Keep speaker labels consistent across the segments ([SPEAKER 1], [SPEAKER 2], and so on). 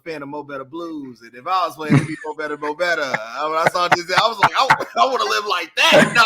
[SPEAKER 1] fan of Mo Better Blues, and if I was playing, it'd be Mo Better, Mo Better. When I saw this, I was like, I want to live like that. No.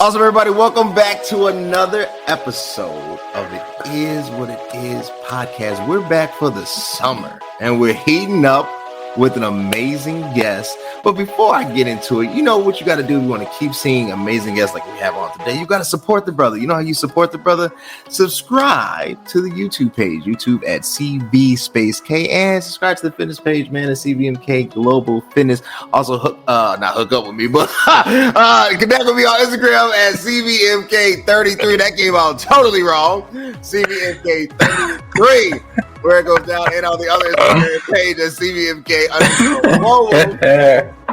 [SPEAKER 1] Awesome, everybody. Welcome back to another episode of It Is What It Is podcast. We're back for the summer, and we're heating up with an amazing guest. But before I get into it, you know what you got to do. You want to keep seeing amazing guests like we have on today. You got to support the brother. You know how you support the brother? Subscribe to the YouTube page, YouTube at CV_K, and subscribe to the fitness page, man, at CVMK Global Fitness. Also, not hook up with me, but connect with me on Instagram at CVMK33. That came out totally wrong. CVMK33. Where it goes down, and on the other Instagram page at CVMK_Global,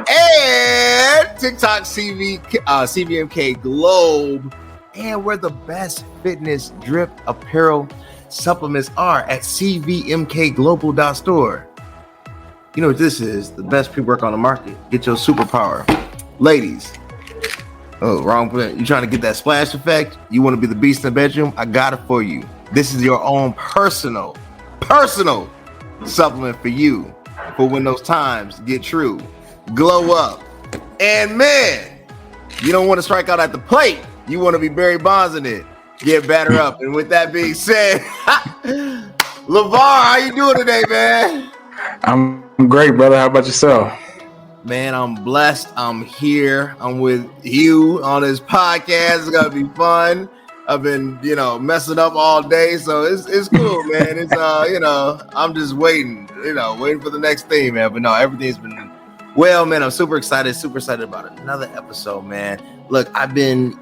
[SPEAKER 1] and TikTok CVMK Globe, and where the best fitness drip apparel supplements are at CVMKglobal.store. You know what this is? The best pre-work on the market. Get your superpower. Ladies, wrong print. You trying to get that splash effect? You want to be the beast in the bedroom? I got it for you. This is your own personal supplement for you, for when those times get true. Glow up. And man, you don't want to strike out at the plate. You want to be Barry Bonds in it. Get batter up. And with that being said, LeVar, how you doing today, man?
[SPEAKER 2] I'm great, brother. How about yourself?
[SPEAKER 1] Man, I'm blessed. I'm here. I'm with you on this podcast. It's gonna be fun. I've been, messing up all day, so it's cool, man. It's I'm just waiting for the next thing, man. But no, everything's been well, man. I'm super excited about another episode, man. Look, I've been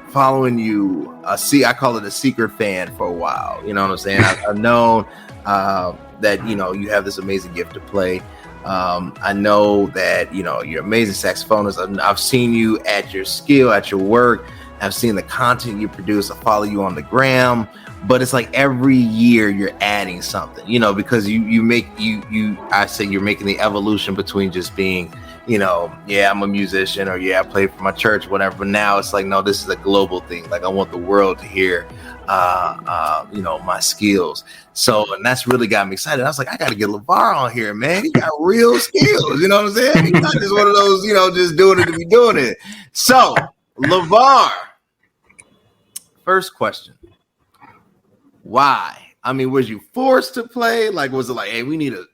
[SPEAKER 1] following you. I call it a secret fan for a while. You know what I'm saying? I've known that you have this amazing gift to play. I know that you're an amazing saxophonist. I've seen you at your skill, at your work. I've seen the content you produce. I follow you on the gram, but it's like every year you're adding something, because you're making the evolution between just being, I'm a musician, or I play for my church, whatever. But now it's like, no, this is a global thing. Like I want the world to hear, my skills. So, and that's really got me excited. I was like, I got to get LeVar on here, man. He got real skills. You know what I'm saying? He's not just one of those, just doing it to be doing it. So, LeVar, first question. Why? I mean, was you forced to play? Like, was it like, hey, we need a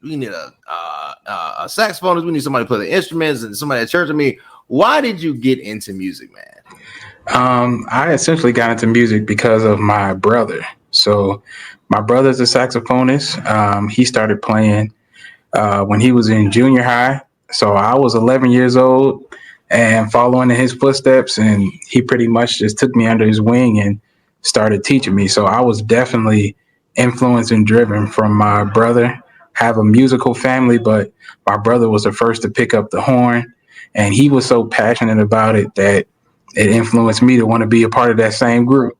[SPEAKER 1] saxophonist, we need somebody to play the instruments, and somebody at church? I mean, why did you get into music, man?
[SPEAKER 2] I essentially got into music because of my brother. So my brother's a saxophonist. He started playing when he was in junior high. So I was 11 years old and following in his footsteps, and he pretty much just took me under his wing and started teaching me. So I was definitely influenced and driven from my brother. Have a musical family, but my brother was the first to pick up the horn, and he was so passionate about it that it influenced me to want to be a part of that same group.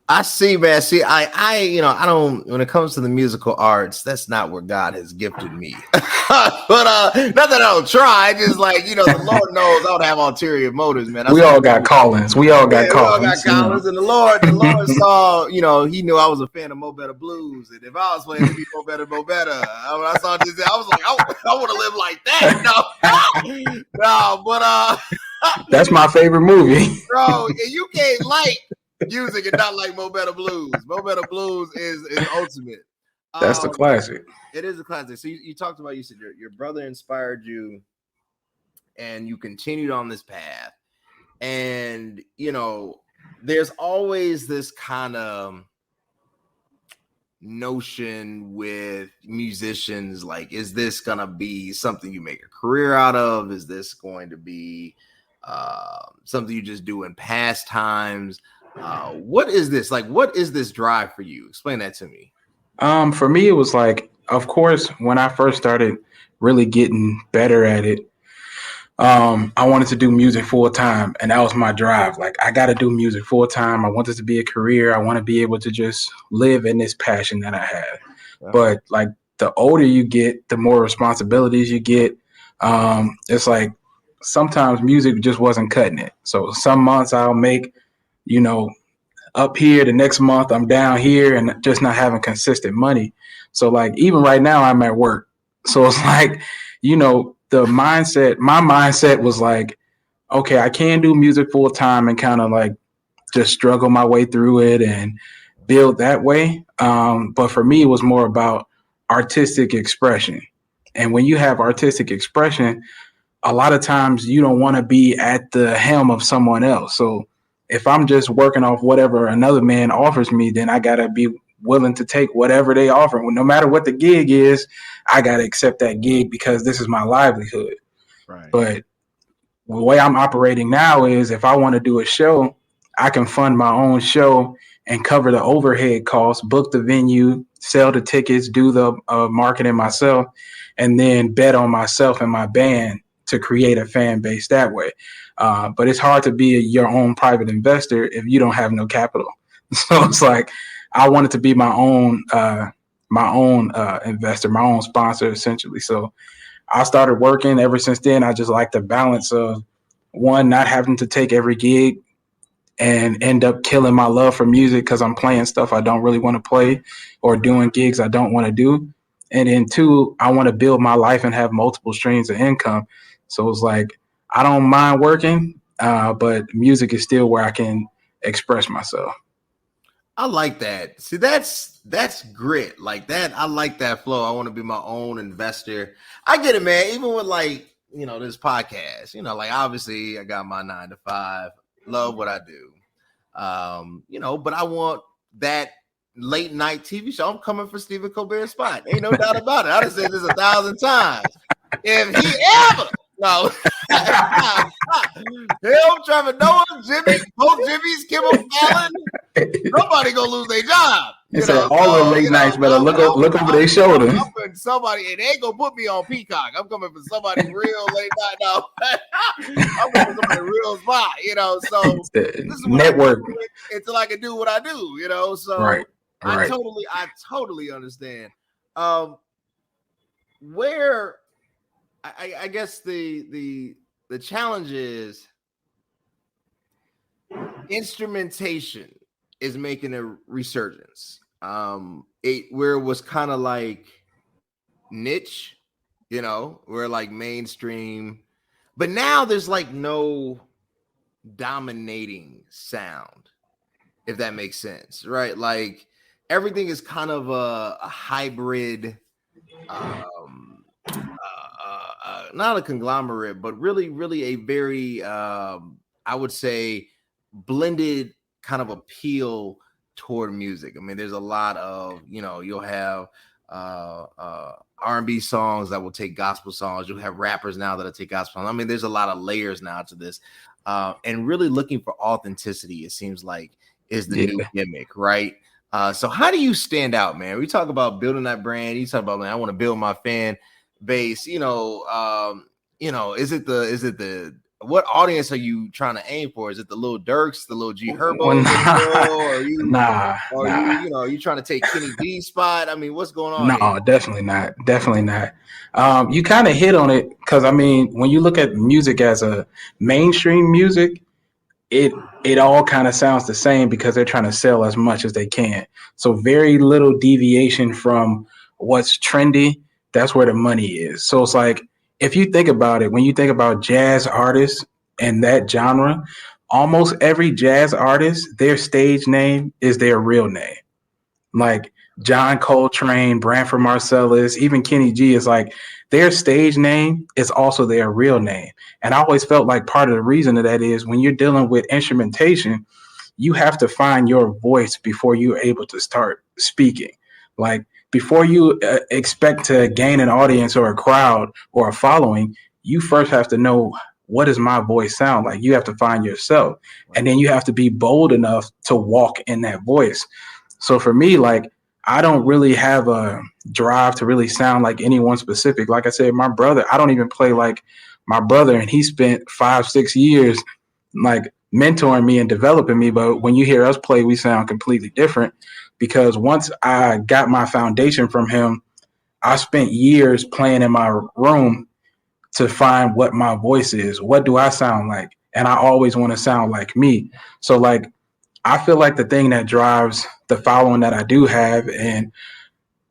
[SPEAKER 1] I see, man. See, I don't, when it comes to the musical arts, that's not where God has gifted me. But not that I don't try, just like, the Lord knows I don't have ulterior motives, man.
[SPEAKER 2] We all got callings. We all got callings.
[SPEAKER 1] And the Lord saw, he knew I was a fan of Mo Better Blues. And if I was playing, it'd be Mo Better, Mo Better. When I saw this, I was like, I want to live like that. No, but
[SPEAKER 2] that's my favorite movie.
[SPEAKER 1] Bro, you can't like music and not like Mo Better Blues. Mo Better Blues is ultimate.
[SPEAKER 2] That's the classic.
[SPEAKER 1] It is a classic. So you talked about, you said your brother inspired you and you continued on this path. And, there's always this kind of notion with musicians, like, is this going to be something you make a career out of? Is this going to be something you just do in pastimes? What is this? Like, what is this drive for you? Explain that to me.
[SPEAKER 2] For me, it was like, of course, when I first started really getting better at it, I wanted to do music full time, and that was my drive. Like, I got to do music full time. I want this to be a career. I want to be able to just live in this passion that I have.
[SPEAKER 1] Yeah.
[SPEAKER 2] But like, the older you get, the more responsibilities you get. It's like sometimes music just wasn't cutting it. So some months I'll make, you know, up here, the next month I'm down here, and just not having consistent money. So like, even right now I'm at work. So it's like, my mindset was like, okay, I can do music full time and kind of like just struggle my way through it and build that way. But for me, it was more about artistic expression. And when you have artistic expression, a lot of times you don't want to be at the helm of someone else. So if I'm just working off whatever another man offers me, then I got to be willing to take whatever they offer. No matter what the gig is, I got to accept that gig because this is my livelihood.
[SPEAKER 1] Right.
[SPEAKER 2] But the way I'm operating now is if I want to do a show, I can fund my own show and cover the overhead costs, book the venue, sell the tickets, do the marketing myself, and then bet on myself and my band to create a fan base that way. But it's hard to be your own private investor if you don't have no capital. So it's like I wanted to be my own investor, my own sponsor, essentially. So I started working. Ever since then, I just like the balance of one, not having to take every gig and end up killing my love for music because I'm playing stuff I don't really want to play or doing gigs I don't want to do. And then two, I want to build my life and have multiple streams of income. So it's like, I don't mind working, but music is still where I can express myself.
[SPEAKER 1] I like that. See, that's grit. Like that, I like that flow. I want to be my own investor. I get it, man. Even with like, this podcast, like obviously I got my 9 to 5, love what I do. But I want that late night TV show. I'm coming for Stephen Colbert's spot. Ain't no doubt about it. I done said this 1,000 times. If he ever him, Trevor Noah, both Jimmy's, Kimmel Fallon, nobody gonna lose their job.
[SPEAKER 2] All the late nights better look over their shoulder.
[SPEAKER 1] I'm putting somebody, and they ain't gonna put me on Peacock. I'm coming for somebody real late night. No, I'm coming for somebody real spot. So this is what
[SPEAKER 2] network
[SPEAKER 1] I do until I can do what I do. So
[SPEAKER 2] right.
[SPEAKER 1] I totally understand. Where I guess the challenge is instrumentation is making a resurgence. Where it was kind of like niche, where like mainstream, but now there's like no dominating sound, if that makes sense, right? Like everything is kind of a hybrid, not a conglomerate, but really a very, I would say, blended kind of appeal toward music. I mean, there's a lot of, you'll have R&B songs that will take gospel songs. You'll have rappers now that'll take gospel songs. I mean, there's a lot of layers now to this. And really looking for authenticity, it seems like, is the new gimmick, right? So how do you stand out, man? We talk about building that brand. You talk about, man, I want to build my fan base. Is it the what audience are you trying to aim for? Is it the little Dirks, the little G Herbo? Are you trying to take Kenny D's spot? I mean, what's going on?
[SPEAKER 2] No, definitely not. You kind of hit on it because I mean, when you look at music as a mainstream music, it all kind of sounds the same because they're trying to sell as much as they can. So very little deviation from what's trendy. That's where the money is. So it's like, if you think about it, when you think about jazz artists and that genre, almost every jazz artist, their stage name is their real name. Like John Coltrane, Branford Marsalis, even Kenny G is like their stage name is also their real name. And I always felt like part of the reason of that is when you're dealing with instrumentation, you have to find your voice before you're able to start speaking. Like before you expect to gain an audience or a crowd or a following, you first have to know, what does my voice sound like? You have to find yourself. And then you have to be bold enough to walk in that voice. So for me, like, I don't really have a drive to really sound like anyone specific. Like I said, my brother, I don't even play like my brother, and he spent 5-6 years like mentoring me and developing me. But when you hear us play, we sound completely different because once I got my foundation from him, I spent years playing in my room to find what my voice is. What do I sound like? And I always want to sound like me. So like, I feel like the thing that drives the following that I do have and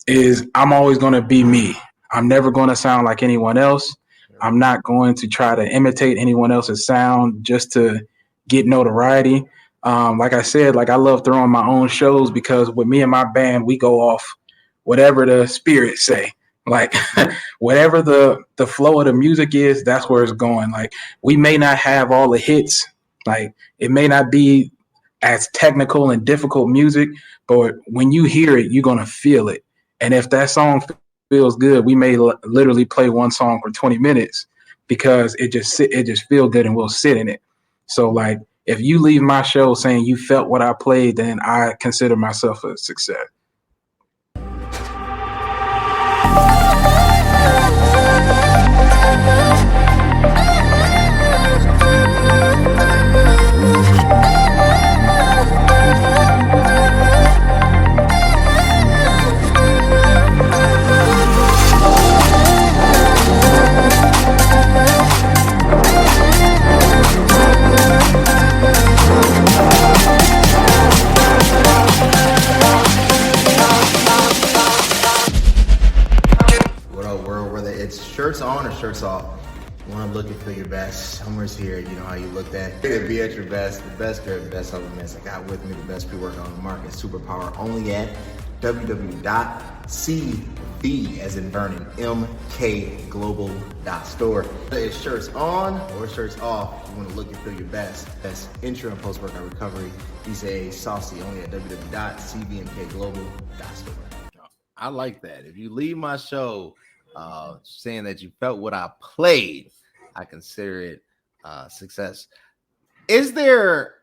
[SPEAKER 2] is I'm always going to be me. I'm never going to sound like anyone else. I'm not going to try to imitate anyone else's sound just to get notoriety. Like I said, like I love throwing my own shows because with me and my band, we go off whatever the spirits say. Like whatever the flow of the music is, that's where it's going. Like we may not have all the hits. Like it may not be as technical and difficult music, but when you hear it, you're going to feel it. And if that song feels good, we may literally play one song for 20 minutes because it just feels good and we'll sit in it. So like if you leave my show saying you felt what I played, then I consider myself a success.
[SPEAKER 1] Shirts on or shirts off? When I'm looking for your best, somewhere's here, you know how you looked at. To be at your best, the best grip, best supplements. I got with me the best pre-workout on the market, Superpower, only at www.cv, as in Vernon, mkglobal.store. It's shirts on or shirts off. You want to look and feel your best. Best intro and post-workout recovery. You say saucy, only at www.cvmkglobal.store. I like that. If you leave my show saying that you felt what I played, I consider it success. Is there,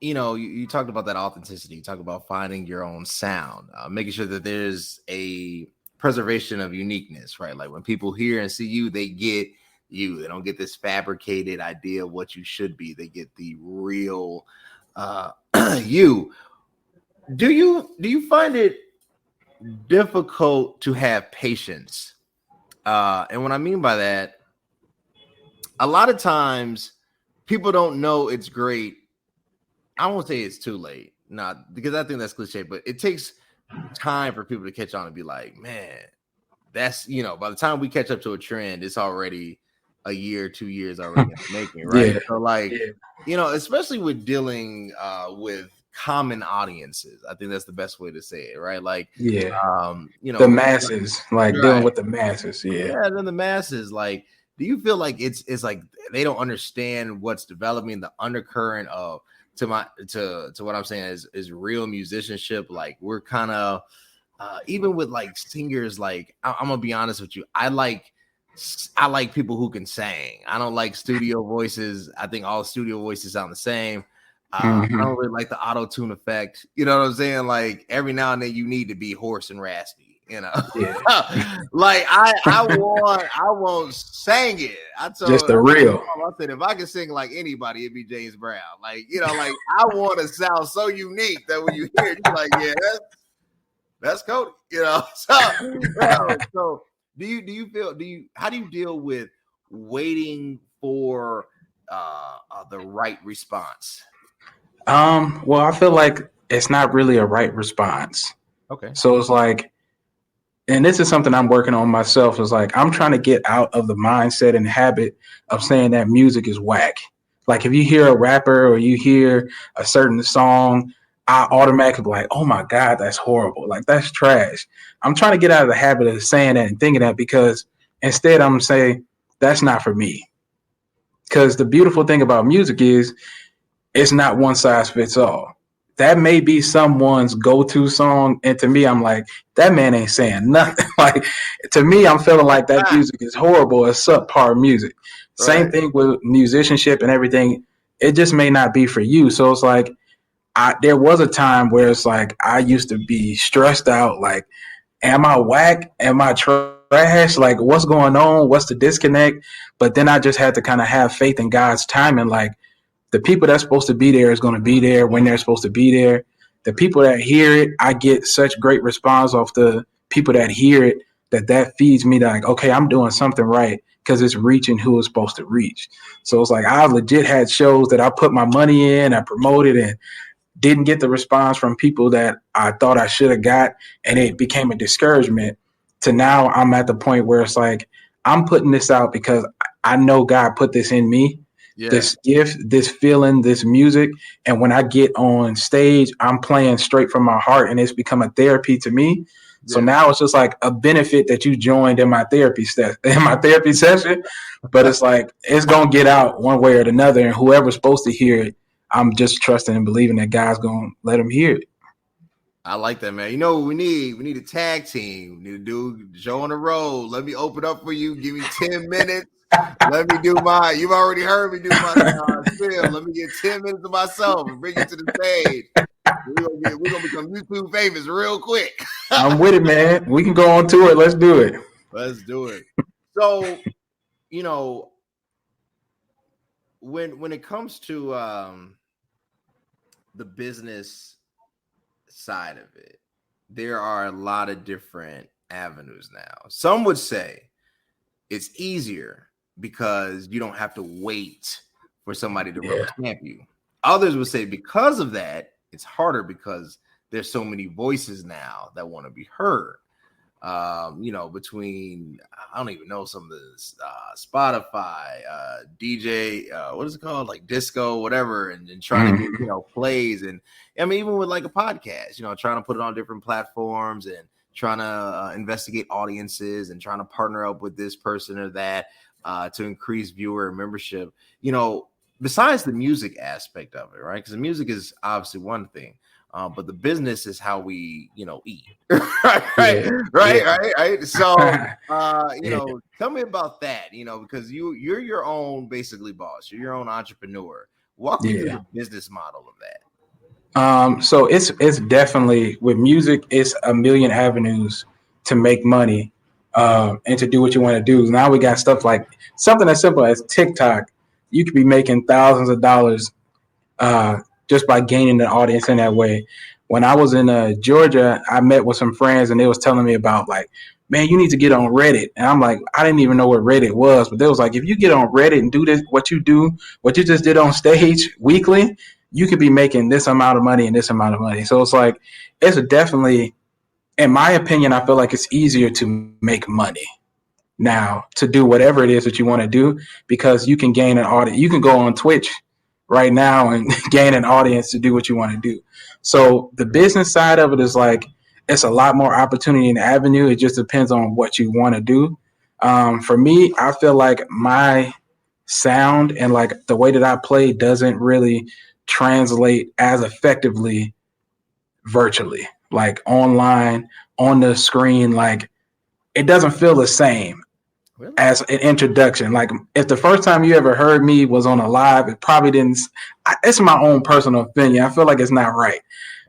[SPEAKER 1] you talked about that authenticity, you talked about finding your own sound, making sure that there's a preservation of uniqueness, right? Like when people hear and see you, they get you. They don't get this fabricated idea of what you should be. They get the real you. Do you find it difficult to have patience? And what I mean by that, a lot of times people don't know it's great. I won't say it's too late, not because I think that's cliche, but it takes time for people to catch on and be like, man, that's, by the time we catch up to a trend, it's already a year, 2 years already in the making, right? Yeah. So like, especially with dealing with common audiences, I think that's the best way to say it, right? Like
[SPEAKER 2] the masses, like right. Dealing with the masses.
[SPEAKER 1] Then the masses, like, do you feel like it's like they don't understand what's developing, the undercurrent of to what I'm saying is real musicianship? Like we're kind of even with like singers, like I'm gonna be honest with you, I like people who can sing. I don't like studio voices. I think all studio voices sound the same. I don't really like the auto-tune effect. You know what I'm saying? Like every now and then you need to be hoarse and raspy, Yeah. Like I won't sing it. I told
[SPEAKER 2] just the real.
[SPEAKER 1] I said if I could sing like anybody, it'd be James Brown. Like, like I want to sound so unique that when you hear it, you're like, yeah, that's Cody. So how do you deal with waiting for the right response?
[SPEAKER 2] Well, I feel like it's not really a right response.
[SPEAKER 1] Okay.
[SPEAKER 2] So it's like, and this is something I'm working on myself, is like, I'm trying to get out of the mindset and habit of saying that music is whack. Like if you hear a rapper or you hear a certain song, I automatically be like, oh my God, that's horrible. Like that's trash. I'm trying to get out of the habit of saying that and thinking that, because instead I'm saying that's not for me. Because the beautiful thing about music is it's not one size fits all. That may be someone's go-to song, and to me, I'm like, that man ain't saying nothing. Like, to me, I'm feeling like that music is horrible. It's subpar music. Right. Same thing with musicianship and everything. It just may not be for you. So it's like, there was a time where it's like I used to be stressed out. Like, am I whack? Am I trash? trash. Like, what's going on? What's the disconnect? But then I just had to kind of have faith in God's timing. Like, the people that's supposed to be there is going to be there when they're supposed to be there. The people that hear it, I get such great response off the people that hear it that feeds me like, okay, I'm doing something right because it's reaching who it's supposed to reach. So it's like I legit had shows that I put my money in, I promoted, and didn't get the response from people that I thought I should have got, and it became a discouragement. To now I'm at the point where it's like I'm putting this out because I know God put this in me. Yeah. This gift, this feeling, this music. And when I get on stage, I'm playing straight from my heart, and it's become a therapy to me. Yeah. So now it's just like a benefit that you joined in my therapy session. But it's like it's gonna get out one way or another, and whoever's supposed to hear it, I'm just trusting and believing that God's gonna let them hear it.
[SPEAKER 1] I like that, man. You know what we need? We need a tag team. We need to do show on the road. Let me open up for you. Give me 10 minutes. Let me do my. You've already heard me do my spiel. Let me get 10 minutes of myself and bring you to the stage. We're gonna become YouTube famous real quick.
[SPEAKER 2] I'm with it, man. We can go on tour. Let's do it.
[SPEAKER 1] Let's do it. So, you know, when it comes to the business side of it, there are a lot of different avenues now. Some would say it's easier because you don't have to wait for somebody to rubber stamp you. Others would say because of that, it's harder because there's so many voices now that want to be heard. You know, between, I don't even know, some of the Spotify, DJ, what is it called? Like disco, whatever, and trying to get, you know, plays. And I mean, even with like a podcast, you know, trying to put it on different platforms and trying to investigate audiences and trying to partner up with this person or that to increase viewer and membership. You know, besides the music aspect of it, right? Because the music is obviously one thing. But the business is how we, you know, eat. right. So, you know, tell me about that, you know, because you're your own basically boss. You're your own entrepreneur. Walk me through the business model of that.
[SPEAKER 2] So it's definitely with music, it's a million avenues to make money and to do what you want to do. Now we got stuff like something as simple as TikTok. You could be making thousands of dollars just by gaining an audience in that way. When I was in Georgia, I met with some friends and they was telling me about like, man, you need to get on Reddit. And I'm like, I didn't even know what Reddit was, but they was like, if you get on Reddit and do this, what you just did on stage weekly, you could be making this amount of money and this amount of money. So it's like, it's definitely, in my opinion, I feel like it's easier to make money now to do whatever it is that you want to do because you can gain an audience. You can go on Twitch right now and gain an audience to do what you want to do. So the business side of it is like, it's a lot more opportunity and avenue. It just depends on what you want to do. For me, I feel like my sound and like the way that I play doesn't really translate as effectively virtually, like online, on the screen. Like it doesn't feel the same. Really? As an introduction. Like if the first time you ever heard me was on a live, it probably didn't. It's my own personal opinion. I feel like it's not right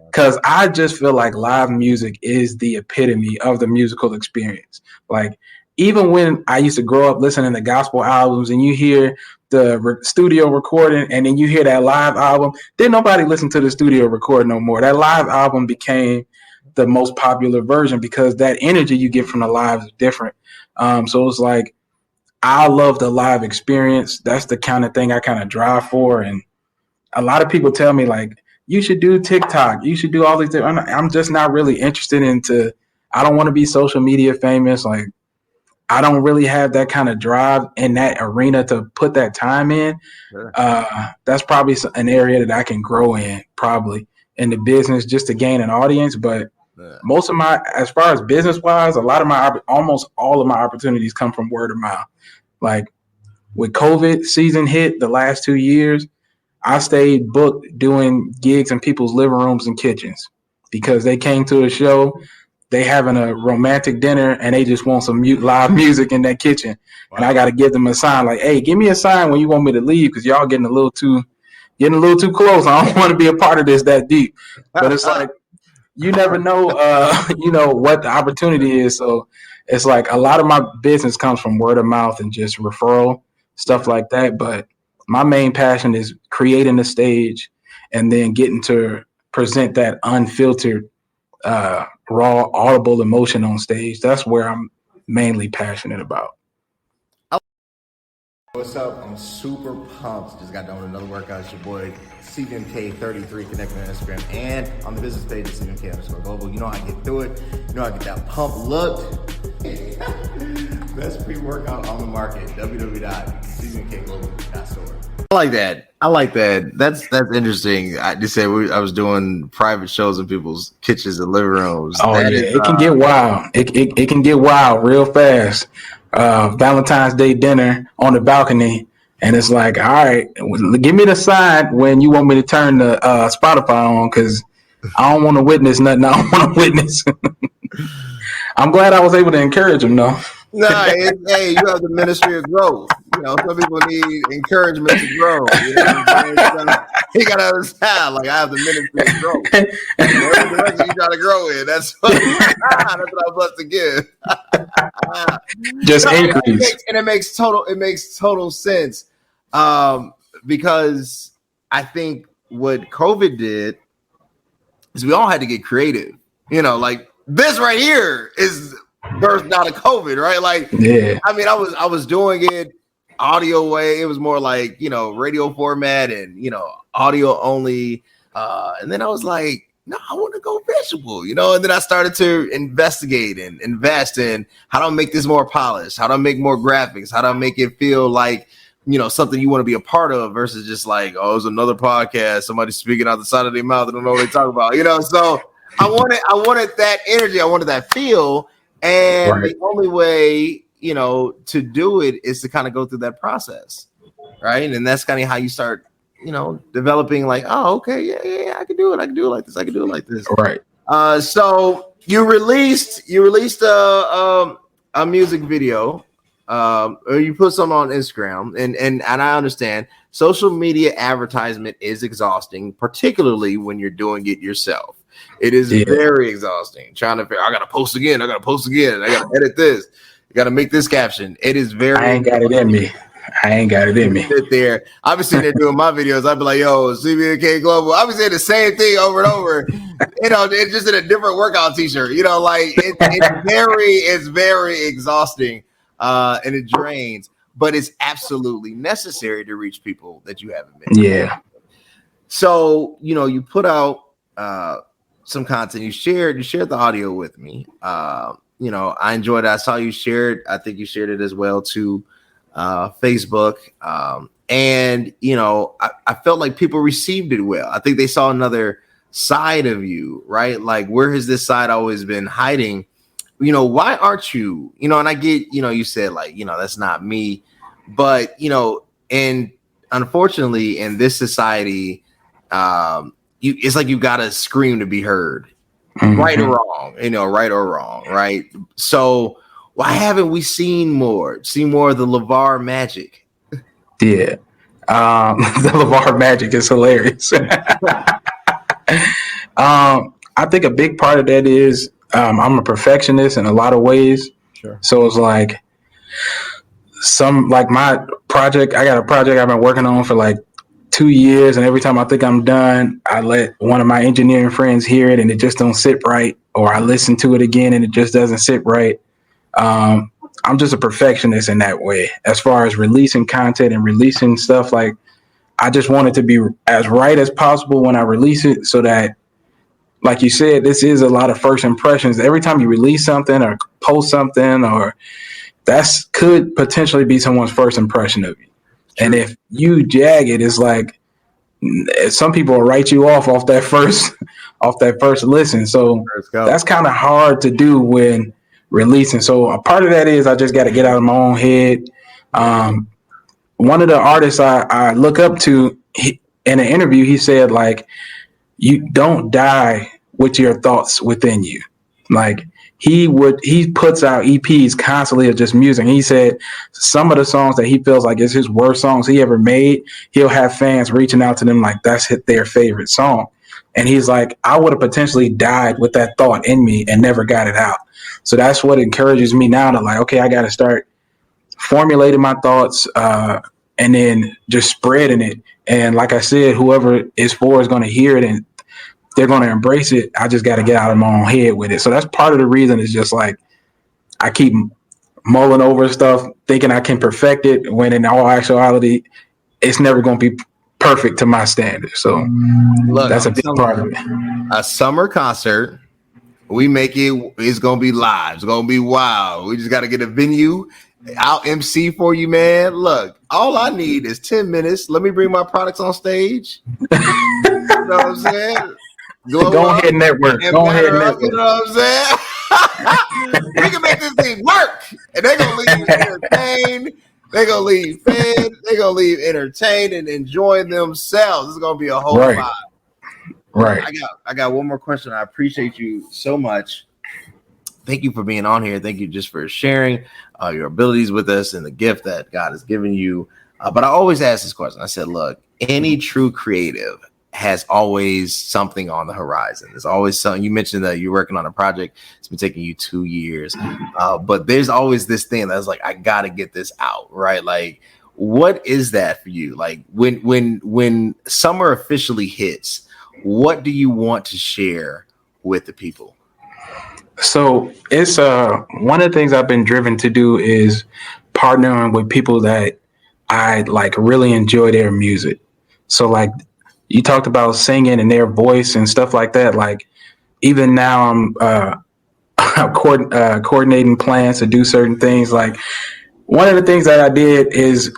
[SPEAKER 2] because I just feel like live music is the epitome of the musical experience. Like even when I used to grow up listening to gospel albums and you hear the studio recording and then you hear that live album, didn't nobody listen to the studio recording no more. That live album became the most popular version because that energy you get from the live is different. So it's like, I love the live experience. That's the kind of thing I kind of drive for. And a lot of people tell me like, you should do TikTok. You should do all these things. I'm just not really interested I don't want to be social media famous. Like I don't really have that kind of drive in that arena to put that time in. Sure. That's probably an area that I can grow in probably in the business just to gain an audience. But most of as far as business wise, almost all of my opportunities come from word of mouth. Like with COVID season hit the last 2 years, I stayed booked doing gigs in people's living rooms and kitchens because they came to a show, they having a romantic dinner and they just want some live music in that kitchen. Wow. And I got to give them a sign like, hey, give me a sign when you want me to leave because y'all getting a little too close. I don't want to be a part of this that deep. But it's like, you never know, what the opportunity is. So it's like a lot of my business comes from word of mouth and just referral, stuff like that. But my main passion is creating the stage and then getting to present that unfiltered, raw, audible emotion on stage. That's where I'm mainly passionate about.
[SPEAKER 1] What's up? I'm super pumped. Just got done with another workout. It's your boy CVMK33 connecting on Instagram and on the business page at CVMK_global. You know how I get through it. You know how I get that pump looked. Best pre-workout on the market. www.cvmkglobal.store. I like that. That's interesting. I just said I was doing private shows in people's kitchens and living rooms.
[SPEAKER 2] Oh yeah, it can get wild. It can get wild real fast. Valentine's Day dinner on the balcony, and it's like, all right, give me the sign when you want me to turn the Spotify on, because I don't want to witness nothing. I don't want to witness. I'm glad I was able to encourage him, though.
[SPEAKER 1] Hey, you have the ministry of growth. You know, some people need encouragement to grow. You know what I'm saying? You gotta understand, like, I have the ministry of growth. Every direction you gotta grow in. That's what I'm blessed to give.
[SPEAKER 2] Just increase.
[SPEAKER 1] It makes total sense. Because I think what COVID did is we all had to get creative. You know, like this right here is birthed out of COVID, right? Like, yeah. I mean, I was doing it audio way. It was more like, radio format and, audio only. And then I was like, no, I want to go visual, and then I started to investigate and invest in how do I make this more polished? How do I make more graphics? How do I make it feel like, something you want to be a part of versus just like, oh, it's another podcast. Somebody speaking out the side of their mouth. I don't know what they talk about, So I wanted that energy. I wanted that feel. And right. The only way, to do it is to kind of go through that process, right? And that's kind of how you start, developing like, oh, okay, yeah, I can do it. I can do it like this. I can do it like this.
[SPEAKER 2] Right.
[SPEAKER 1] So you released a music video, or you put something on Instagram, and I understand social media advertisement is exhausting, particularly when you're doing it yourself. It is very exhausting trying to figure, I got to post again. I got to edit this. I got to make this caption. It is very.
[SPEAKER 2] I ain't got it in me.
[SPEAKER 1] Sit there. I've been sitting there doing my videos. I'd be like, yo, CVMK Global. I've been saying the same thing over and over. It's just in a different workout t-shirt. Like it's very exhausting and it drains, but it's absolutely necessary to reach people that you haven't been.
[SPEAKER 2] Yeah.
[SPEAKER 1] So, you put out some content. You shared the audio with me. I enjoyed it. I saw you shared. I think you shared it as well to Facebook. And I felt like people received it well. I think they saw another side of you, right? Like, where has this side always been hiding? Why aren't you? And I get, you said like, that's not me, but and unfortunately in this society, it's like you gotta scream to be heard, right or wrong, right or wrong, right? So why haven't we seen more of the LeVar magic?
[SPEAKER 2] Yeah, the LeVar magic is hilarious. I think a big part of that is I'm a perfectionist in a lot of ways. Sure. So it's like my project. I got a project I've been working on for like 2 years, and every time I think I'm done, I let one of my engineering friends hear it and it just don't sit right, or I listen to it again and it just doesn't sit right. I'm just a perfectionist in that way. As far as releasing content and releasing stuff, like I just want it to be as right as possible when I release it, so that, like you said, this is a lot of first impressions. Every time you release something or post something, or that's could potentially be someone's first impression of you. And if you jag it, it's like some people will write you off that first listen. So that's kind of hard to do when releasing. So a part of that is I just got to get out of my own head. One of the artists I look up to, in an interview, he said, like, you don't die with your thoughts within you. Like, he puts out EPs constantly of just music. He said some of the songs that he feels like is his worst songs he ever made, he'll have fans reaching out to them like that's their favorite song. And he's like, I would have potentially died with that thought in me and never got it out. So that's what encourages me now to like, okay, I got to start formulating my thoughts and then just spreading it. And like I said, whoever is for is going to hear it and they're going to embrace it. I just got to get out of my own head with it. So that's part of the reason. It's just like I keep mulling over stuff, thinking I can perfect it, when in all actuality, it's never going to be perfect to my standards. So look, that's a big part of it.
[SPEAKER 1] A summer concert, we make it. It's going to be live. It's going to be wild. We just got to get a venue. I'll MC for you, man. Look, all I need is 10 minutes. Let me bring my products on stage. You know what I'm saying?
[SPEAKER 2] Go ahead, network. Go ahead, network.
[SPEAKER 1] You know what I'm saying? We can make this thing work. And they're going to leave entertained. They're going to leave fed. They're going to leave entertained and enjoying themselves. It's going to be a whole vibe.
[SPEAKER 2] Right.
[SPEAKER 1] I got one more question. I appreciate you so much. Thank you for being on here. Thank you just for sharing your abilities with us and the gift that God has given you. But I always ask this question. I said, look, any true creative has always something on the horizon. There's always something. You mentioned that you're working on a project. It's been taking you 2 years. But there's always this thing that's like, I got to get this out, right? Like, what is that for you? Like when summer officially hits, what do you want to share with the people?
[SPEAKER 2] So it's one of the things I've been driven to do is partnering with people that I like really enjoy their music. So like you talked about singing and their voice and stuff like that. Like even now I'm coordinating plans to do certain things. Like one of the things that I did is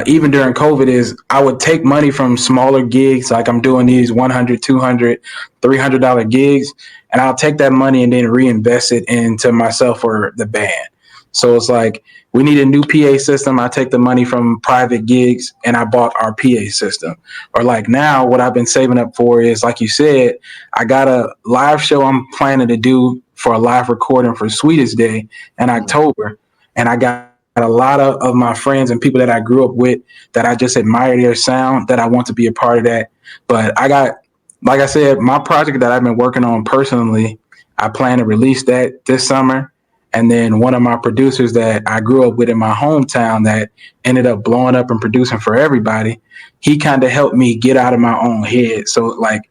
[SPEAKER 2] even during COVID is I would take money from smaller gigs. Like I'm doing these $100, $200, $300 gigs, and I'll take that money and then reinvest it into myself or the band. So it's like we need a new PA system. I take the money from private gigs and I bought our PA system. Or like now what I've been saving up for is, like you said, I got a live show I'm planning to do for a live recording for Sweetest Day in October. And I got a lot of my friends and people that I grew up with that I just admire their sound, that I want to be a part of that. But I got, like I said, my project that I've been working on personally, I plan to release that this summer. And then one of my producers that I grew up with in my hometown that ended up blowing up and producing for everybody, he kind of helped me get out of my own head. So like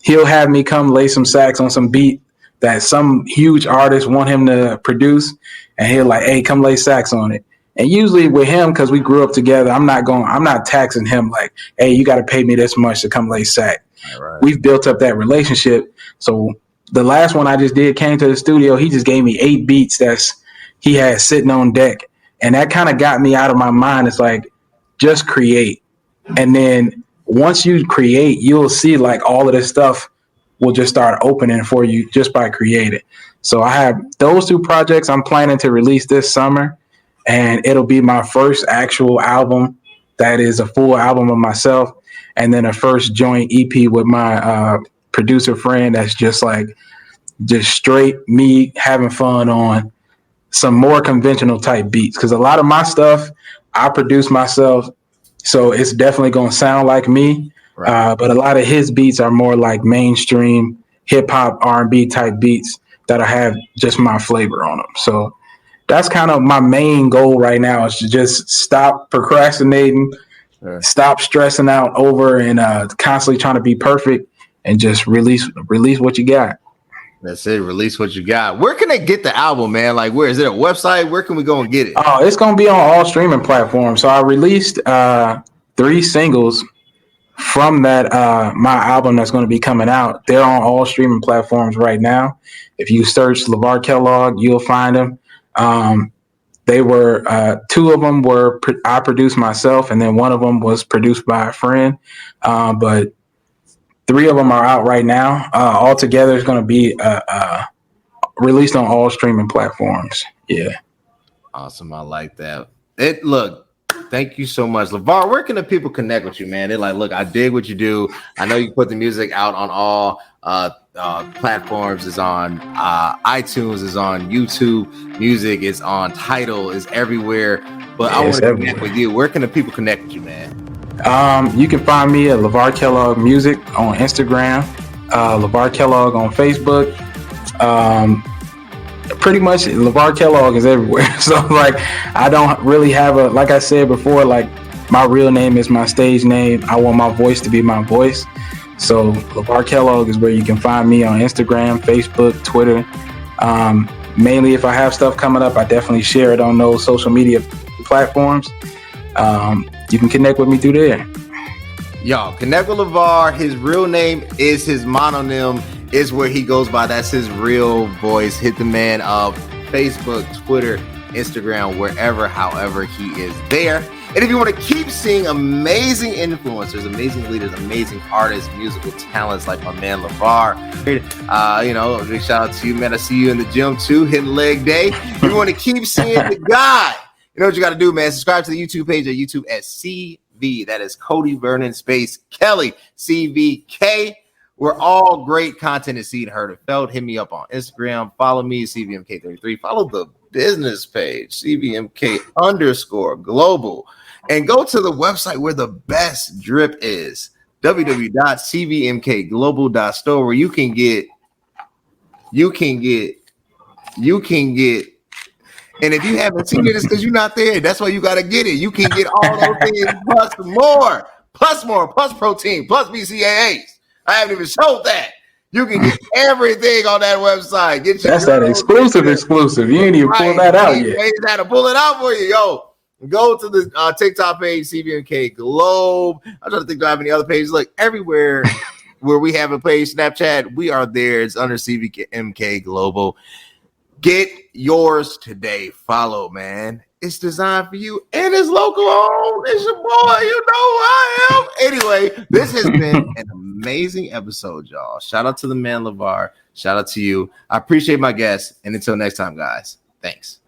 [SPEAKER 2] he'll have me come lay some sax on some beat that some huge artist want him to produce, and he'll like, hey, come lay sax on it. And usually with him, because we grew up together, I'm not taxing him like, hey, you got to pay me this much to come lay sax. Right. We've built up that relationship. So the last one I just did came to the studio. He just gave me 8 beats he had sitting on deck. And that kind of got me out of my mind. It's like, just create. And then once you create, you'll see like all of this stuff will just start opening for you just by creating. So I have those 2 projects I'm planning to release this summer. And it'll be my first actual album that is a full album of myself. And then a first joint EP with my producer friend that's just straight me having fun on some more conventional type beats. Because a lot of my stuff I produce myself, so it's definitely going to sound like me. Right. But a lot of his beats are more like mainstream hip hop, R&B type beats that I have just my flavor on them. So that's kind of my main goal right now, is to just stop procrastinating, stop stressing out over and constantly trying to be perfect, and just release what you got.
[SPEAKER 1] That's it. Release what you got. Where can they get the album, man? Like, where is it? A website? Where can we go and get it?
[SPEAKER 2] Oh, it's going to be on all streaming platforms. So I released 3 singles from that my album that's going to be coming out. They're on all streaming platforms right now. If you search LeVar Kellogg, you'll find them. They were 2 of them were I produced myself, and then one of them was produced by a friend. But 3 of them are out right now. Altogether, it's going to be released on all streaming platforms. Yeah.
[SPEAKER 1] Awesome. I like that. Look, thank you so much, LeVar. Where can the people connect with you, man? They're like, look, I dig what you do. I know you put the music out on all platforms. Is on iTunes, is on YouTube Music, is on Tidal, is everywhere. But I want to connect with you. Where can the people connect with you, man?
[SPEAKER 2] You can find me at LeVar Kellogg Music on Instagram. LeVar Kellogg on Facebook. Pretty much LeVar Kellogg is everywhere. So like, I don't really have like I said before, like my real name is my stage name. I want my voice to be my voice. So LeVar Kellogg is where you can find me on Instagram, Facebook, Twitter. Mainly if I have stuff coming up, I definitely share it on those social media platforms. You can connect with me through there.
[SPEAKER 1] Y'all, connect with LeVar. His real name is his mononym, is where he goes by. That's his real voice. Hit the man up Facebook, Twitter, Instagram, wherever, however he is there. And if you want to keep seeing amazing influencers, amazing leaders, amazing artists, musical talents like my man LeVar, big shout out to you, man. I see you in the gym too, hitting leg day. If you want to keep seeing the guy, you know what you got to do, man. Subscribe to the YouTube page at YouTube at CV. That is Cody Vernon space Kelly CVK. We're all great content to see and heard and felt. Hit me up on Instagram. Follow me, CVMK33. Follow the business page, CVMK_global. And go to the website where the best drip is, www.cvmkglobal.store, where you can get, and if you haven't seen it, it's because you're not there. That's why you got to get it. You can get all those things plus more, plus protein, plus BCAAs. I haven't even showed that. You can get everything on that website.
[SPEAKER 2] That's that exclusive. You ain't even pulled that out yet.
[SPEAKER 1] I got to pull it out for you, yo. Go to the TikTok page, CVMK Globe. I'm trying to think, do I have any other pages? Look, everywhere where we have a page, Snapchat, we are there. It's under CVMK Global. Get yours today. Follow, man. It's designed for you and it's local owned. It's your boy. You know who I am. Anyway, this has been an amazing episode, y'all. Shout out to the man LeVar. Shout out to you. I appreciate my guests. And until next time, guys, thanks.